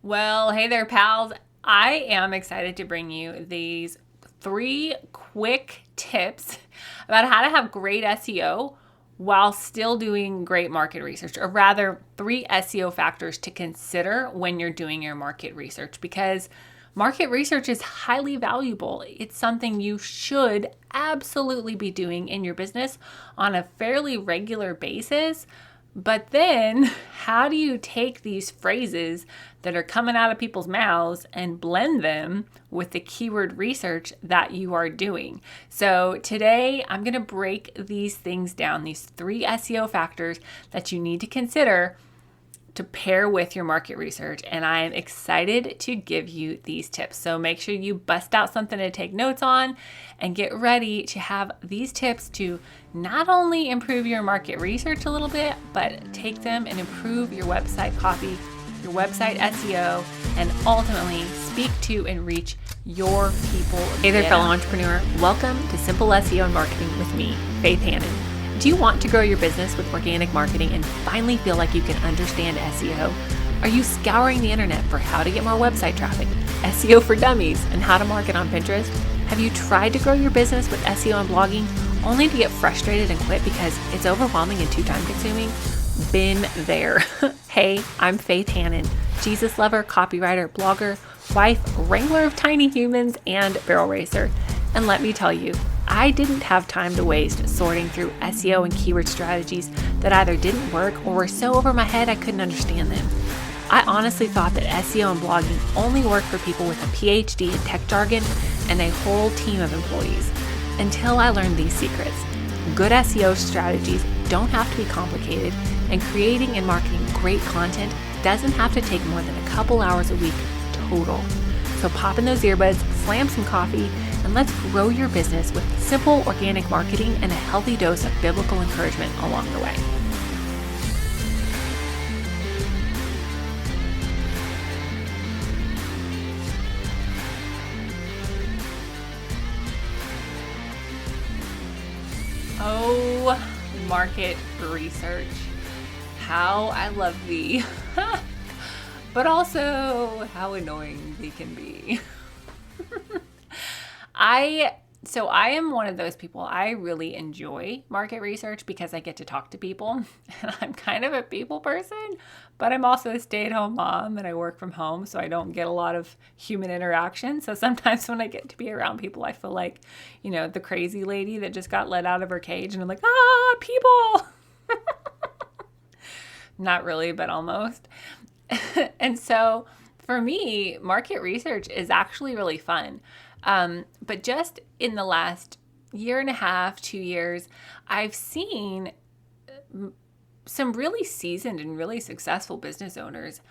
Well, hey there, pals. I am excited to bring you these 3 quick tips about how to have great SEO while still doing great market research, or rather, 3 SEO factors to consider when you're doing your market research, because market research is highly valuable. It's something you should absolutely be doing in your business on a fairly regular basis. But then, how do you take these phrases that are coming out of people's mouths and blend them with the keyword research that you are doing? So today, I'm going to break these things down, these 3 SEO factors that you need to consider to pair with your market research. And I am excited to give you these tips. So make sure you bust out something to take notes on and get ready to have these tips to not only improve your market research a little bit, but take them and improve your website copy, your website SEO, and ultimately speak to and reach your people. Hey there, fellow entrepreneur. Welcome to Simple SEO and Marketing with me, Faith Hannon. Do you want to grow your business with organic marketing and finally feel like you can understand SEO? Are you scouring the internet for how to get more website traffic, SEO for dummies, and how to market on Pinterest? Have you tried to grow your business with SEO and blogging only to get frustrated and quit because it's overwhelming and too time consuming? Been there. Hey, I'm Faith Hannon, Jesus lover, copywriter, blogger, wife, wrangler of tiny humans, and barrel racer. And let me tell you, I didn't have time to waste sorting through SEO and keyword strategies that either didn't work or were so over my head I couldn't understand them. I honestly thought that SEO and blogging only worked for people with a PhD in tech jargon and a whole team of employees, until I learned these secrets. Good SEO strategies don't have to be complicated, and creating and marketing great content doesn't have to take more than a couple hours a week total. So pop in those earbuds, slam some coffee, and let's grow your business with simple organic marketing and a healthy dose of biblical encouragement along the way. Oh, market research. How I love thee. But also how annoying they can be. I am one of those people. I really enjoy market research because I get to talk to people, and I'm kind of a people person, but I'm also a stay-at-home mom and I work from home, so I don't get a lot of human interaction. So sometimes when I get to be around people, I feel like, the crazy lady that just got let out of her cage, and I'm like, people. Not really, but almost. And so for me, market research is actually really fun. But just in the last year and a half, 2 years, I've seen some really seasoned and really successful business owners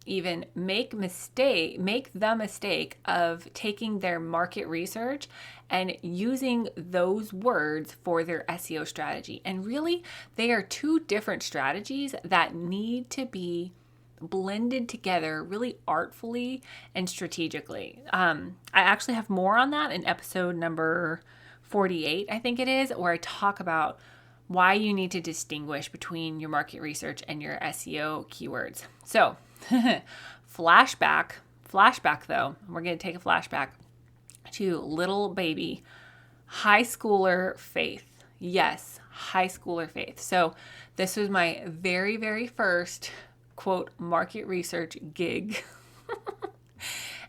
even make the mistake of taking their market research and using those words for their SEO strategy. And really, they are 2 different strategies that need to be blended together really artfully and strategically. I actually have more on that in episode number 48, I think it is, where I talk about why you need to distinguish between your market research and your SEO keywords. So, flashback though, we're going to take a flashback to little baby high schooler Faith. Yes, high schooler Faith. So this was my very, very first quote market research gig.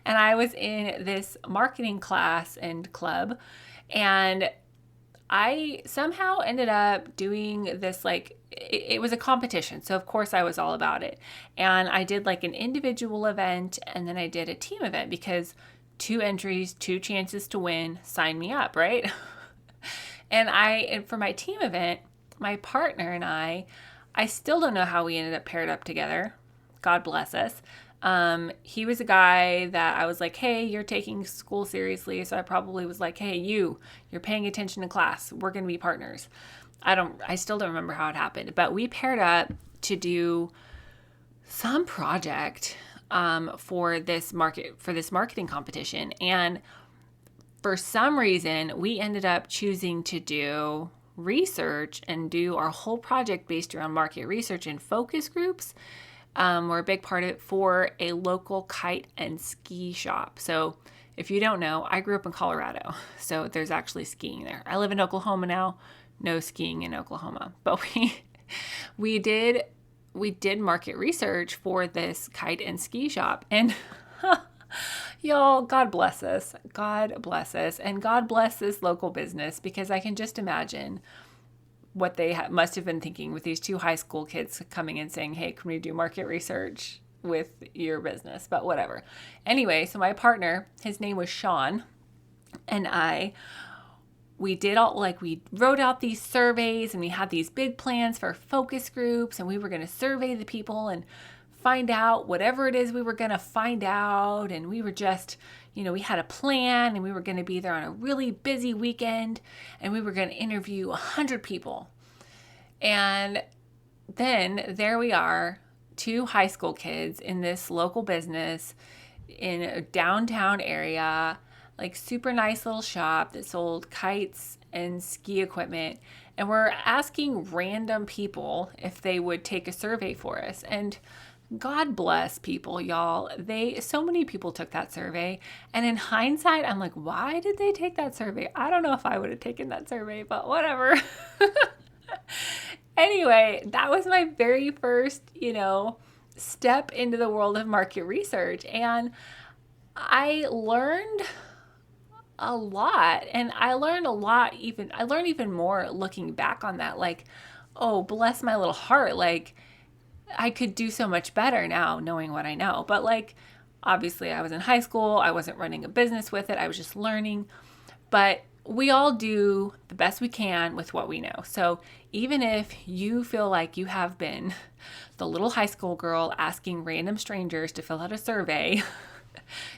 And I was in this marketing class and club, and I somehow ended up doing this, it was a competition. So of course I was all about it. And I did an individual event, and then I did a team event because 2 entries, 2 chances to win, sign me up, right? And for my team event, my partner and I still don't know how we ended up paired up together. God bless us. He was a guy that I was like, hey, you're taking school seriously. So I probably was like, hey, you're paying attention to class. We're going to be partners. I still don't remember how it happened, but we paired up to do some project, for this marketing competition. And for some reason, we ended up choosing to do research and do our whole project based around market research and focus groups. were a big part of it for a local kite and ski shop. So if you don't know, I grew up in Colorado, so there's actually skiing there. I live in Oklahoma now, no skiing in Oklahoma, but we did market research for this kite and ski shop, and y'all, God bless us. God bless us. And God bless this local business, because I can just imagine what they must have been thinking with these two high school kids coming and saying, hey, can we do market research with your business? But whatever. Anyway, so my partner, his name was Sean, and we wrote out these surveys, and we had these big plans for focus groups, and we were going to survey the people and find out whatever it is we were going to find out. And we were just, we had a plan, and we were going to be there on a really busy weekend, and we were going to interview 100 people. And then there we are, two high school kids in this local business in a downtown area, like super nice little shop that sold kites and ski equipment. And we're asking random people if they would take a survey for us. And God bless people, y'all. So many people took that survey. And in hindsight, I'm like, why did they take that survey? I don't know if I would have taken that survey, but whatever. Anyway, that was my very first, step into the world of market research. And I learned a lot. And I learned even more looking back on that. Like, oh, bless my little heart. Like, I could do so much better now knowing what I know. But obviously I was in high school. I wasn't running a business with it. I was just learning. But we all do the best we can with what we know. So even if you feel like you have been the little high school girl asking random strangers to fill out a survey,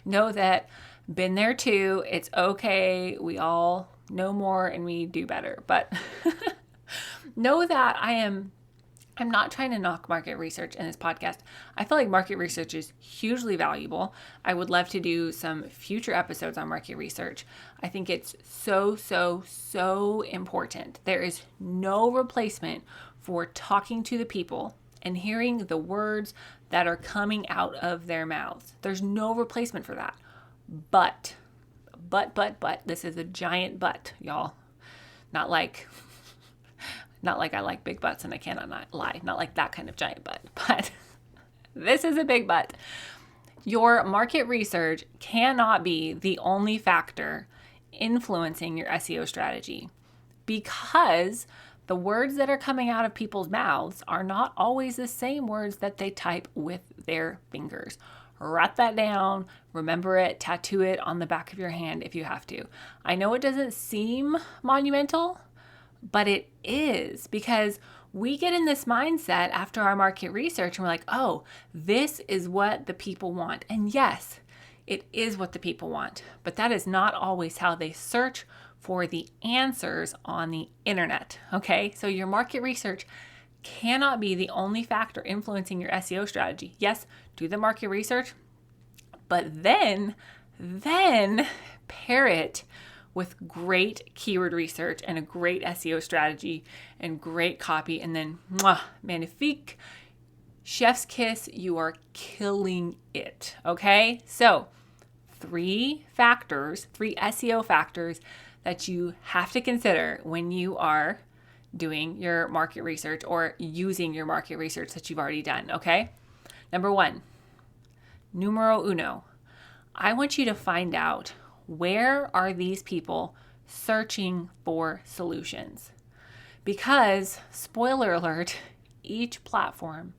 know that been there too. It's okay. We all know more and we do better. But know that I'm not trying to knock market research in this podcast. I feel like market research is hugely valuable. I would love to do some future episodes on market research. I think it's so, so, so important. There is no replacement for talking to the people and hearing the words that are coming out of their mouths. There's no replacement for that. But, this is a giant but, y'all. Not like I like big butts and I cannot not lie. Not like that kind of giant butt. But this is a big butt. Your market research cannot be the only factor influencing your SEO strategy, because the words that are coming out of people's mouths are not always the same words that they type with their fingers. Write that down, remember it, tattoo it on the back of your hand if you have to. I know it doesn't seem monumental, but it is, because we get in this mindset after our market research and we're like, oh, this is what the people want. And yes, it is what the people want, but that is not always how they search for the answers on the internet. Okay, so your market research cannot be the only factor influencing your SEO strategy. Yes, do the market research, but then pair it with great keyword research and a great SEO strategy and great copy, and then magnifique, chef's kiss, you are killing it. Okay, so 3 SEO factors that you have to consider when you are doing your market research or using your market research that you've already done. Okay, number 1, numero uno, I want you to find out, where are these people searching for solutions? Because, spoiler alert, each platform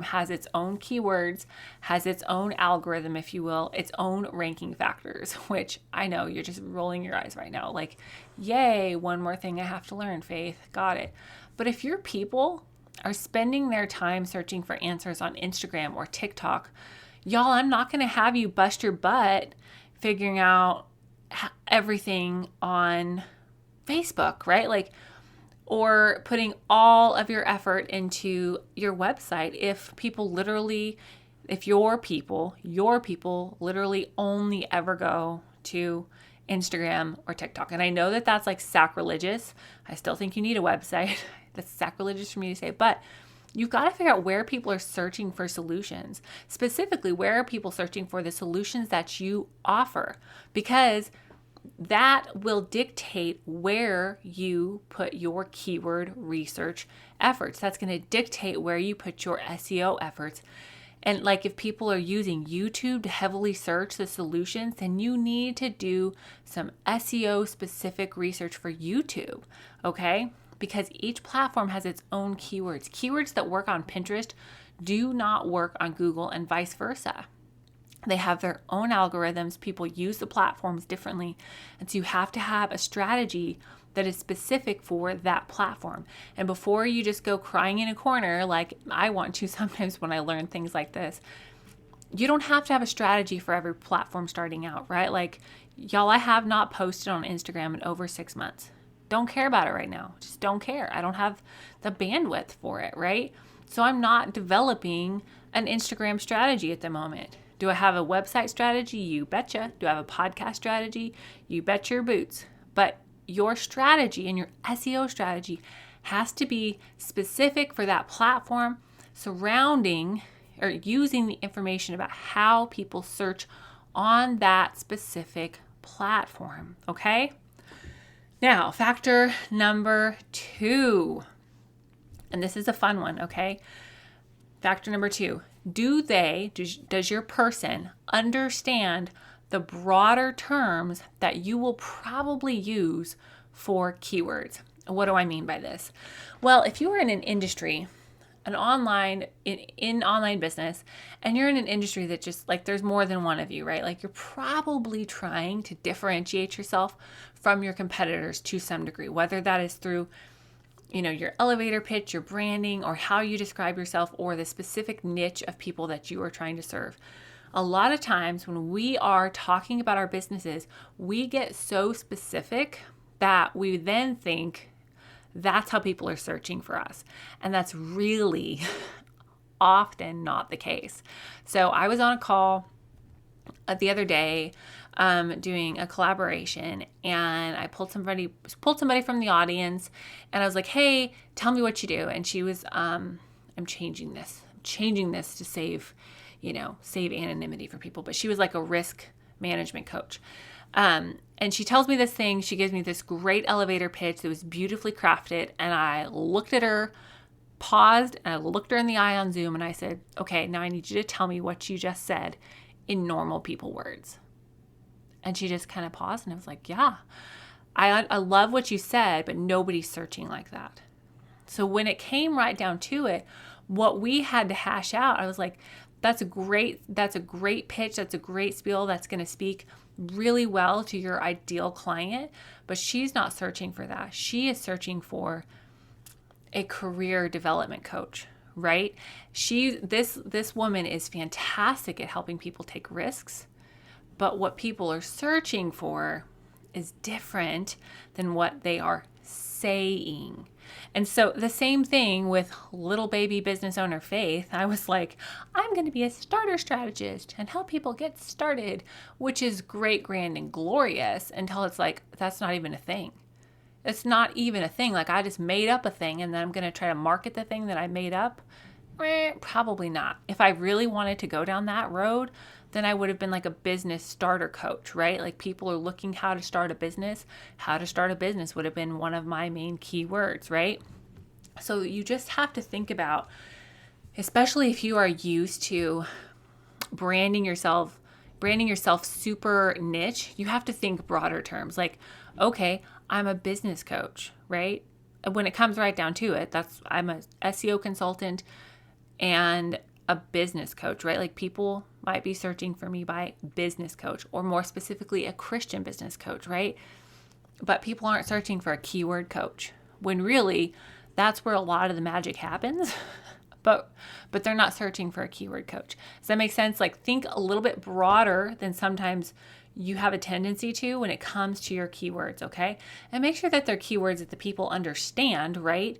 has its own keywords, has its own algorithm, if you will, its own ranking factors, which I know you're just rolling your eyes right now. Like, yay, one more thing I have to learn, Faith. Got it. But if your people are spending their time searching for answers on Instagram or TikTok, y'all, I'm not going to have you bust your butt figuring out everything on Facebook, right? Like, or putting all of your effort into your website if your people literally only ever go to Instagram or TikTok. And I know that that's like sacrilegious. I still think you need a website. That's sacrilegious for me to say, but you've got to figure out where people are searching for solutions. Specifically, where are people searching for the solutions that you offer? Because that will dictate where you put your keyword research efforts. That's going to dictate where you put your SEO efforts. And like if people are using YouTube to heavily search the solutions, then you need to do some SEO specific research for YouTube, okay? Because each platform has its own keywords. Keywords that work on Pinterest do not work on Google and vice versa. They have their own algorithms. People use the platforms differently. And so you have to have a strategy that is specific for that platform. And before you just go crying in a corner, like I want to sometimes when I learn things like this, you don't have to have a strategy for every platform starting out, right? Like, y'all, I have not posted on Instagram in over 6 months. Don't care about it right now. Just don't care. I don't have the bandwidth for it, right? So I'm not developing an Instagram strategy at the moment. Do I have a website strategy? You betcha. Do I have a podcast strategy? You bet your boots. But your strategy and your SEO strategy has to be specific for that platform, surrounding or using the information about how people search on that specific platform, okay? Now, factor number 2, and this is a fun one, okay? Factor number 2, does your person understand the broader terms that you will probably use for keywords? What do I mean by this? Well, if you are in an industry, in online business, and you're in an industry that just like there's more than one of you, right? Like you're probably trying to differentiate yourself from your competitors to some degree, whether that is through your elevator pitch, your branding, or how you describe yourself, or the specific niche of people that you are trying to serve. A lot of times when we are talking about our businesses, we get so specific that we then think that's how people are searching for us. And that's really often not the case. So I was on a call the other day doing a collaboration, and I pulled somebody from the audience, and I was like, hey, tell me what you do. And she was, I'm changing this to save anonymity for people. But she was like a risk management coach. And she tells me this thing, she gives me this great elevator pitch that was beautifully crafted. And I looked at her, paused, and I looked her in the eye on Zoom, and I said, okay, now I need you to tell me what you just said in normal people words. And she just kind of paused, and I was like, yeah, I love what you said, but nobody's searching like that. So when it came right down to it, what we had to hash out, I was like, that's a great pitch. That's a great spiel. That's going to speak really well to your ideal client, but she's not searching for that. She is searching for a career development coach, right? This woman is fantastic at helping people take risks, but what people are searching for is different than what they are saying. And so the same thing with little baby business owner Faith. I was like, I'm going to be a starter strategist and help people get started, which is great, grand, and glorious, until it's like, that's not even a thing. It's not even a thing. Like, I just made up a thing, and then I'm going to try to market the thing that I made up. Probably not. If I really wanted to go down that road, then I would have been like a business starter coach, right? Like, people are looking how to start a business. How to start a business would have been one of my main keywords, right? So you just have to think about, especially if you are used to branding yourself super niche, you have to think broader terms. Like, okay, I'm a business coach, right? When it comes right down to it, I'm a SEO consultant and a business coach, right? Like, people might be searching for me by business coach, or more specifically, a Christian business coach, right? But people aren't searching for a keyword coach, when really that's where a lot of the magic happens. But they're not searching for a keyword coach. Does that make sense? Like, think a little bit broader than sometimes you have a tendency to when it comes to your keywords, okay? And make sure that they're keywords that the people understand, right?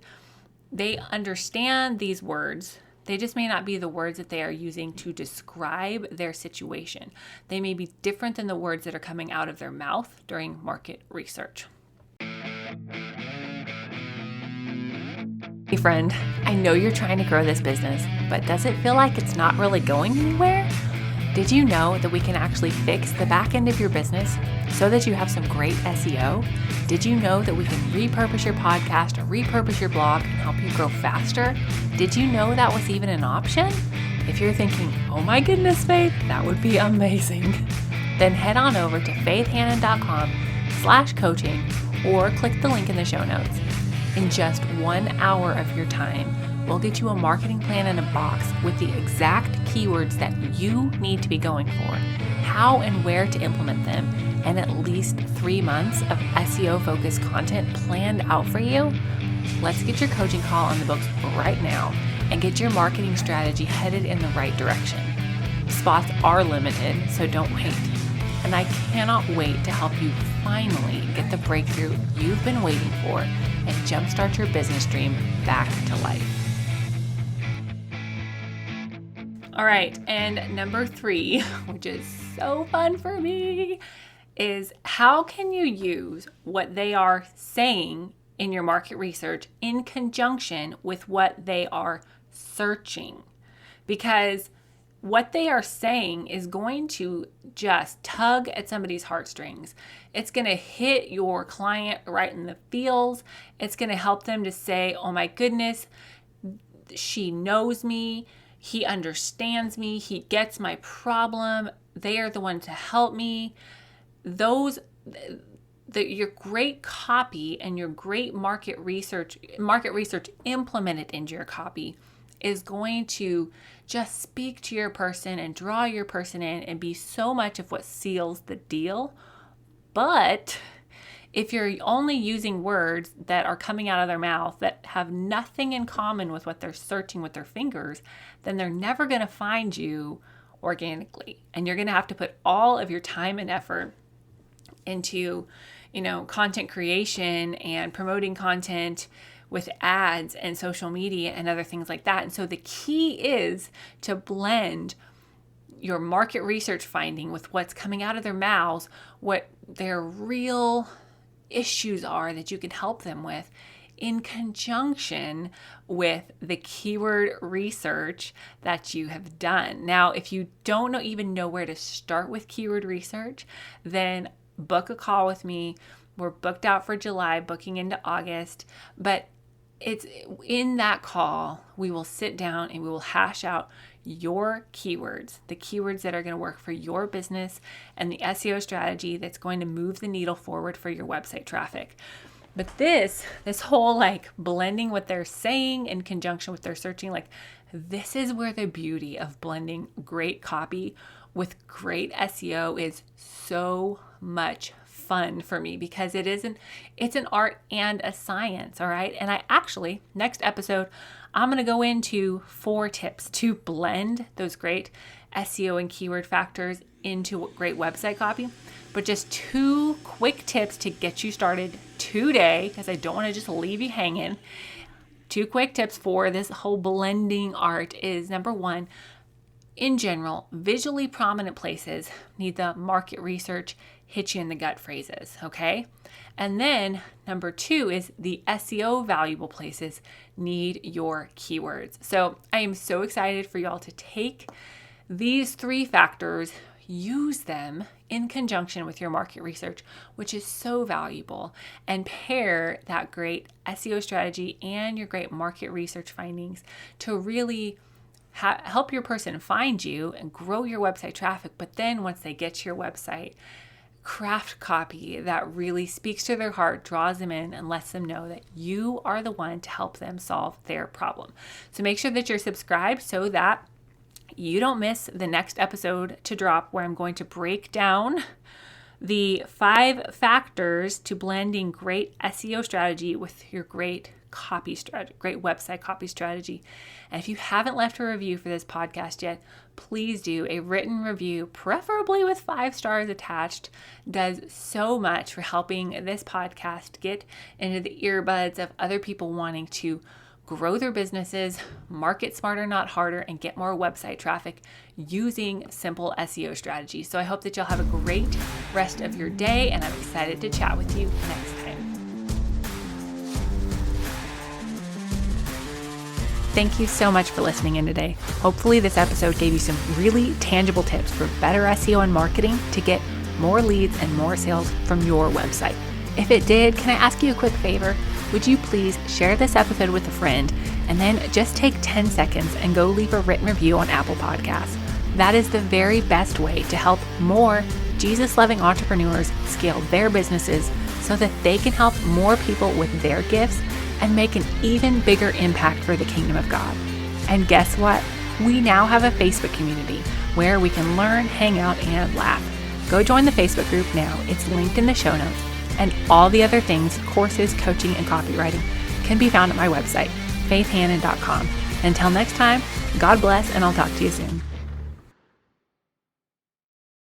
They understand these words. They just may not be the words that they are using to describe their situation. They may be different than the words that are coming out of their mouth during market research. Hey friend, I know you're trying to grow this business, but does it feel like it's not really going anywhere? Did you know that we can actually fix the back end of your business so that you have some great SEO? Did you know that we can repurpose your podcast or repurpose your blog and help you grow faster? Did you know that was even an option? If you're thinking, oh my goodness, Faith, that would be amazing, then head on over to faithhannon.com/coaching or click the link in the show notes. In just 1 hour of your time, we'll get you a marketing plan in a box with the exact keywords that you need to be going for, how and where to implement them, and at least 3 months of SEO-focused content planned out for you. Let's get your coaching call on the books right now and get your marketing strategy headed in the right direction. Spots are limited, so don't wait. And I cannot wait to help you finally get the breakthrough you've been waiting for and jumpstart your business dream back to life. All right, and number 3, which is so fun for me, is how can you use what they are saying in your market research in conjunction with what they are searching? Because what they are saying is going to just tug at somebody's heartstrings. It's going to hit your client right in the feels. It's going to help them to say, oh my goodness, she knows me. He understands me. He gets my problem. They are the one to help me. Your great copy and your great market research implemented into your copy is going to just speak to your person and draw your person in and be so much of what seals the deal. But if you're only using words that are coming out of their mouth that have nothing in common with what they're searching with their fingers, then they're never going to find you organically. And you're going to have to put all of your time and effort into, content creation and promoting content with ads and social media and other things like that. And so the key is to blend your market research finding with what's coming out of their mouths, what their real issues are that you can help them with, in conjunction with the keyword research that you have done. Now, if you don't even know where to start with keyword research, then book a call with me. We're booked out for July, booking into August, but it's in that call, we will sit down and we will hash out your keywords, the keywords that are going to work for your business and the SEO strategy that's going to move the needle forward for your website traffic. But this whole blending what they're saying in conjunction with their searching, this is where the beauty of blending great copy with great SEO is so much fun for me, because it's an art and a science. All right. And I actually, next episode, I'm going to go into 4 tips to blend those great SEO and keyword factors into great website copy. But just 2 quick tips to get you started today, because I don't want to just leave you hanging. 2 quick tips for this whole blending art is, number 1, in general, visually prominent places need the market research hit you in the gut phrases, okay? And then number 2 is the SEO valuable places need your keywords. So I am so excited for y'all to take these 3 factors, use them in conjunction with your market research, which is so valuable, and pair that great SEO strategy and your great market research findings to really help your person find you and grow your website traffic. But then once they get to your website, craft copy that really speaks to their heart, draws them in, and lets them know that you are the one to help them solve their problem. So make sure that you're subscribed so that you don't miss the next episode to drop, where I'm going to break down the 5 factors to blending great SEO strategy with your great copy strategy, great website copy strategy. And if you haven't left a review for this podcast yet, please do. A written review, preferably with 5 stars attached, does so much for helping this podcast get into the earbuds of other people wanting to grow their businesses, market smarter, not harder, and get more website traffic using simple SEO strategies. So I hope that you'll have a great rest of your day, and I'm excited to chat with you next time. Thank you so much for listening in today. Hopefully this episode gave you some really tangible tips for better SEO and marketing to get more leads and more sales from your website. If it did, can I ask you a quick favor? Would you please share this episode with a friend and then just take 10 seconds and go leave a written review on Apple Podcasts. That is the very best way to help more Jesus-loving entrepreneurs scale their businesses so that they can help more people with their gifts and make an even bigger impact for the kingdom of God. And guess what? We now have a Facebook community where we can learn, hang out, and laugh. Go join the Facebook group now. It's linked in the show notes. And all the other things, courses, coaching, and copywriting can be found at my website, faithhannon.com. Until next time, God bless, and I'll talk to you soon.